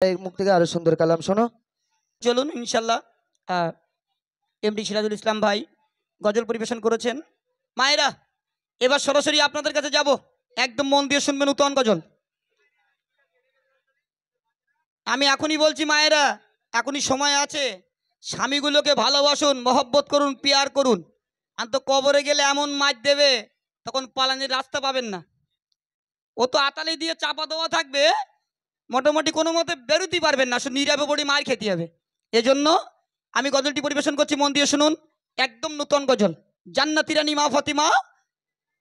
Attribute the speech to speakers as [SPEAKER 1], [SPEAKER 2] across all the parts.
[SPEAKER 1] মুখ থেকে আরো সুন্দর কালাম শোনো।
[SPEAKER 2] চলুন ইনশাল্লাহ এমডি সিরাজুল ইসলাম ভাই গজল পরিবেশন করেছেন। মায়েরা এবার সরাসরি আপনাদের কাছে যাব, একদম মন দিয়ে শুনবেন নূতন গজল। আমি এখনই বলছি মায়েরা, এখনই সময় আছে, স্বামীগুলোকে ভালোবাসুন, মহব্বত করুন, পিয়ার করুন। আর তো কবরে গেলে এমন মার দেবে তখন পালানোর রাস্তা পাবেন না। ও তো আতালি দিয়ে চাপা দেওয়া থাকবে, মোটামুটি কোনো মতে বেরোতেই পারবেন না, শুধু নীরবে পড়ে মার খেতে হবে। এজন্য আমি গজলটি পরিবেশন করছি, মন দিয়ে শুনুন। একদম নূতন গজল। জান্নাতি রানী মা ফাতেমা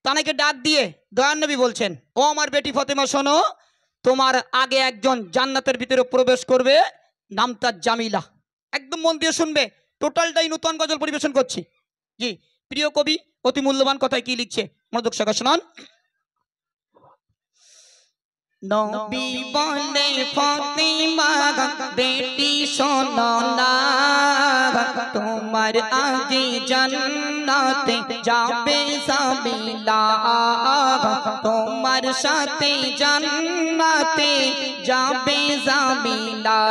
[SPEAKER 2] তানাকে ডাক দিয়ে দয়ান নবী বলছেন, ও আমার বেটি ফাতেমা শোনো, তোমার আগে একজন জান্নাতের ভিতরে প্রবেশ করবে, নাম তার জামিলা। একদম মন দিয়ে শুনবে, টোটালটাই নূতন গজল পরিবেশন করছি। জি, প্রিয় কবি অতি মূল্যবান কথায় কি লিখছে মনোযোগ সহকারে শুনুন। নবী বলে ফাতেমা বেটি শোনো না, তোমার আগে জান্নাতে যাবে জামিলা, তোমার সাথে জান্নাতে যাবে জামিলা।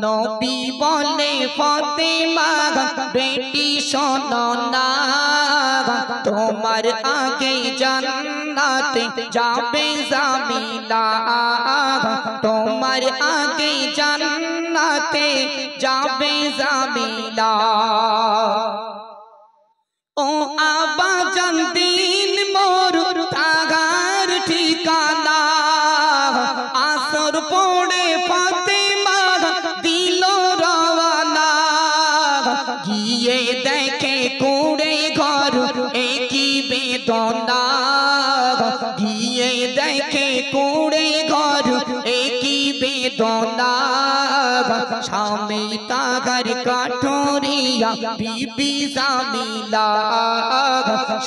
[SPEAKER 2] নবী বলে ফাতেমা বেটি শোনো না, তোমার আগে জান্নাতে যাবে জামিলা, তোমার আগে জান্নাতে যাবে জামিলা। ও আবা জান দিন মোর তাগার ঠিকানা, আসর পড়ে ফাতেমা দিল রওয়ানা, গিয়ে দেখে কুড়ে ঘর একই বেদনা, গিয়ে দেখে কুড়ে ঘর একই বেদনা, স্বামী তাগার কাঠুরিয়া বিবি জামিলা,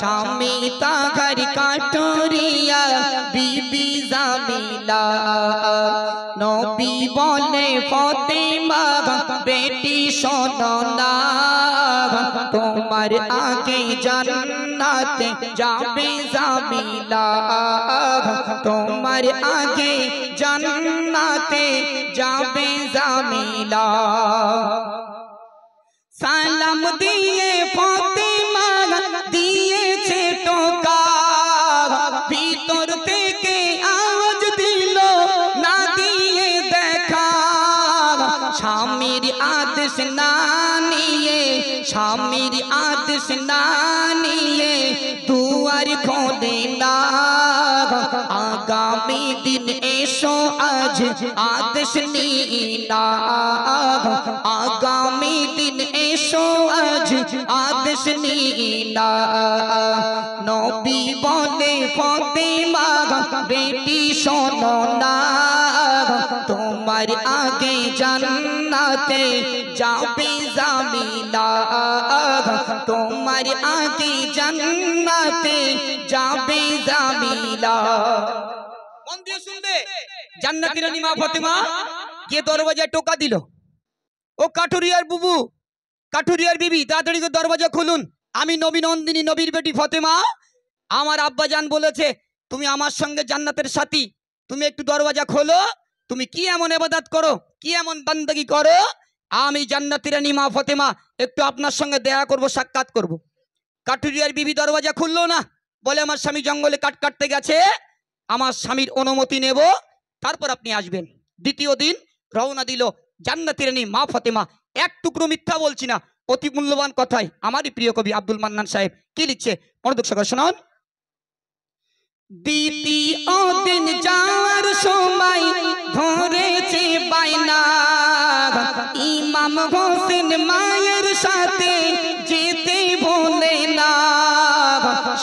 [SPEAKER 2] স্বামী তাগার কাঠুরিয়া বিবি জামিলা। নবী বলে ফাতেমা বেটি শোনো না, তোমার আগে জান্নাতে যাবে জামিলা, তোমার আগে জান্নাতে যাবে জামিলা। সালাম দিয়ে ফাতেমা দিয়েছে টোকা, ভিতর থেকে আওয়াজ দিল না দিয়ে দেখা, স্বামীর আদেশ না নিয়ে, স্বামীর আদেশ না নিয়ে দুয়ার খোলে না, আগামী দিন এসো আজ আদেশ নিনা, আগামী দিন এসো আজ আদেশ নিনা। নবী বলে ফাতেমা বেটি শোনো না, তোমার আগে জান্নাতে যাবে জামিলা, তোমার আগে জান্নাতে যাবে জামিলা। মন দিয়ে শুনবে, জান্নাতি রানী মা ফাতেমা কে দরওয়াজায় টোকা দিল, ও কাঠুরিয়ার বুবু, কাঠুরিয়ার বিবি তাড়াতাড়ি করে দরওয়াজা খুলুন, আমি নবী নন্দিনী নবীর বেটি ফাতেমা, আমার আব্বা জান বলেছে তুমি আমার সঙ্গে জান্নাতের সাথী, তুমি একটু দরওয়াজা খোলো, তুমি কি এমন ইবাদত করো, কি এমন বান্দাগি করো, আমি জান্নাতি রানী মা ফাতেমা একটু আপনার সঙ্গে দেখা করব, সাক্ষাৎ করব। কাঠুরিয়ার বিবি দরওয়াজা খুললো না, বলে আমার স্বামী জঙ্গলে কাঠ কাটতে গেছে, আমার স্বামীর অনুমতি নেব তারপর আপনি আসবেন। দ্বিতীয় দিন রওনা দিল জান্নাতি রানী মা ফাতেমা। এক টুকরো মিথ্যা বলছি না, অতি মূল্যবান কথায় আমারই প্রিয় কবি আব্দুল মান্নান সাহেব কি লিখছে মনোযোগ সহকারে শুনুন। দ্বিতীয় দিন যাওয়ার সময় ধরেছে বায়না, ইমাম হোসেন মায়ের সাথে যেতে ভোলে না,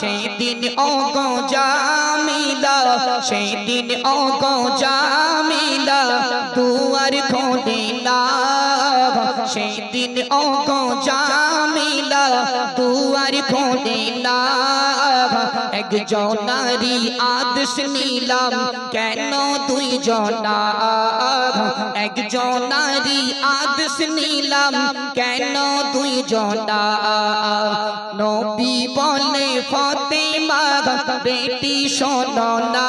[SPEAKER 2] সেদিন ওগো জামিলা, সেদিন ওগো জামিলা দুয়ার খোলে না, সেদিন ওগো জামিলা দুয়ার খোলে না, একজনারি আদেশ নিলাম কেন দুইজনা, একজনারি আদেশ নিলাম কেন দুইজনা নবী বলে ফাতেমা বেটি শোনো না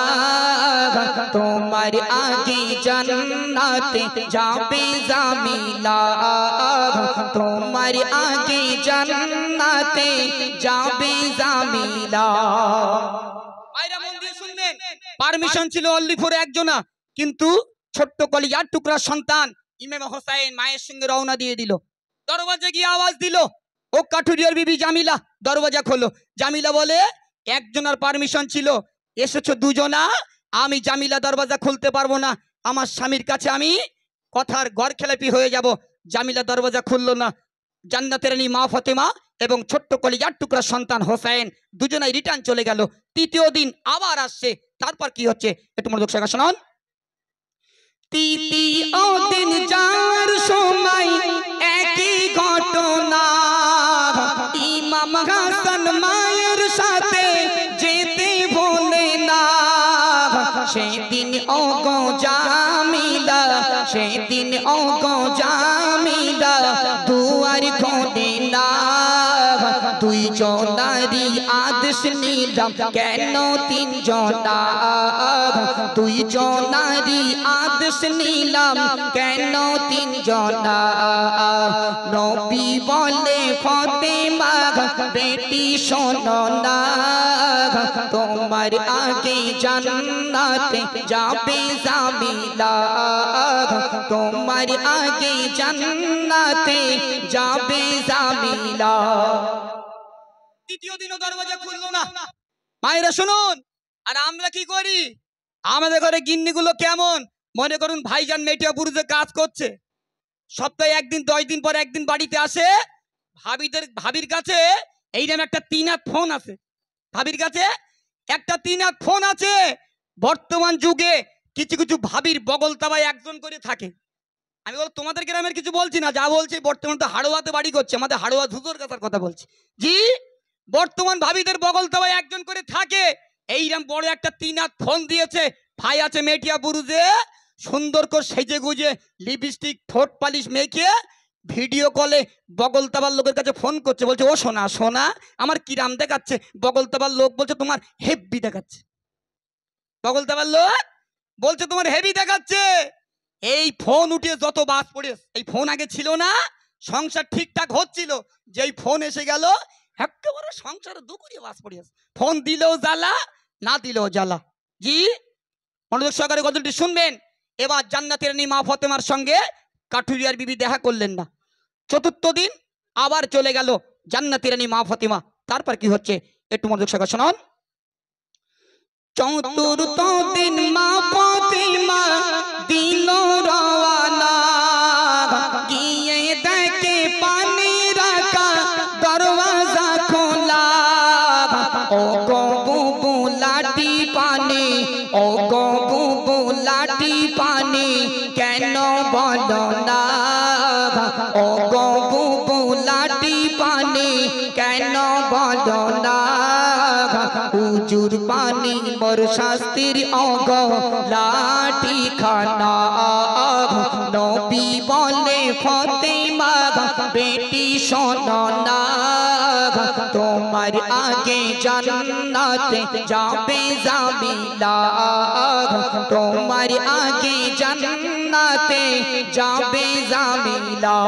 [SPEAKER 2] তোমার আগে জান্নাতে যাবে জামিলা তোমার আগে জান্নাতে যাবে জামিলা ভাইরা মন দিয়ে শুনবেন পারমিশন ছিল অনলি ফর একজনা কিন্তু ছোট্ট কলিজার টুকরা সন্তান ইমাম হোসেন মায়ের সঙ্গে রওনা দিয়ে দিল দরওয়াজা গিয়ে আওয়াজ দিল ও কাঠুরিয়ার বিবি জামিলা দরওয়াজা খোলো জামিলা বলে একজনের পারমিশন ছিল এসেছো দুজনা আমি জামিলা দরওয়াজা খুলতে পারবো না আমার স্বামীর কাছে আমি কথার ঘর খেলাপি হয়ে যাব জামিলা দরওয়াজা খুললো না জান্নাতের রানী মা ফাতেমা এবং ছোট্ট কলিজার টুকরা সন্তান হোসেন দুজনাই রিটার্ন চলে গেল তৃতীয় দিন আবার আসছে তারপর কি হচ্ছে একটু মনোযোগ সহকারে শুনুন তৃতীয় দিন যাওয়ার সময় একই ঘটনা ইমাম হাসান মায়ের সাথে যেতে ভোলে না সেদিন ওগো জামিলা সেদিন ওগো জামিলা দুয়ার খোলে না দুইজনারি আদেশ নিলাম কেন তিনজনা দুইজনারি আদেশ নিলাম কেন তিনজনা নবী বলে ফাতেমা বেটি শোনো না তোমার আগে জান্নাতে যাবে জামিলা তোমার আগে জান্নাতে যাবে জামিলা তৃতীয় দিনও দরওয়াজা খুললো না মায়েরা শুনুন আর আমরা কি করি আমাদের ঘরে গিন্নিগুলো কেমন মনে করুন ভাইজান মেটিয়া বুরুজে কাজ করছে সপ্তাহে একদিন 10 দিন পর একদিন বাড়িতে আসে ভাবির কাছে এইরকম একটা 3 হাত ফোন আছে ভাবির কাছে একটা 3 হাত ফোন আছে বর্তমান যুগে কিছু কিছু ভাবির বগল তাবায় একজন করে থাকে আমি বল তোমাদের গ্রামের কিছু বলছি না যা বলছি বর্তমান তো হাড়োয়াতে বাড়ি করছে আমাদের হাড়োয়া ধুজোর কাছার কথা বলছি জি বর্তমান ভাবিদের বগল তাবায় একজন করে থাকে এইরকম বড় একটা 3 হাত ফোন দিয়েছে ভাই আছে মেটিয়া বুরুজে সুন্দর করে সেজে গুজে লিপস্টিক ঠোঁট পালিশ মেখে ভিডিও কলে বগল তাবার লোকের কাছে ফোন করছে বলছে ও সোনা সোনা আমার কিরাম দেখাচ্ছে বগল তাবার লোক বলছে তোমার হেভি দেখাচ্ছে বগল তাবার লোক বলছে তোমার হেভি দেখাচ্ছে এই ফোন উঠে যত বাস পড়ে এই ফোন আগে ছিল না সংসার ঠিকঠাক হচ্ছিল যেই ফোন এসে গেল একেবারে সংসারে দুকুরিয়ে বাস পড়ে ফোন দিলেও জ্বালা না দিলেও জ্বালা জি মনোযোগ সহকারে গজলটি শুনবেন এবার জান্নাতের রানী মা ফাতেমার সঙ্গে কাঠুরিয়ার বিবি দেখা করলেন না চতুর্থ দিন আবার চলে গেল জান্নাতের রানী মা ফাতেমা তারপর কি হচ্ছে একটু মনোযোগ সহকারে শুনুন চতুর্থ দিন মা ফাতেমা দিল রওয়ানা গিয়ে দেখে পানি রাখা দরওয়াজা খোলা ও গো বুবু লাটি পানি ও গো বুবু লাটি পানি কেন বলো না ও গো বুবু লাটি পানি কেন বলো না হুজুর পানি মোর শাস্তির অগ লাঠি খানা নবী বলে ফাতেমা বেটি শোনো না তোমার আগে জান্নাতে যাবে জামিলা তোমার আগে জান্নাতে যাবে জামিলা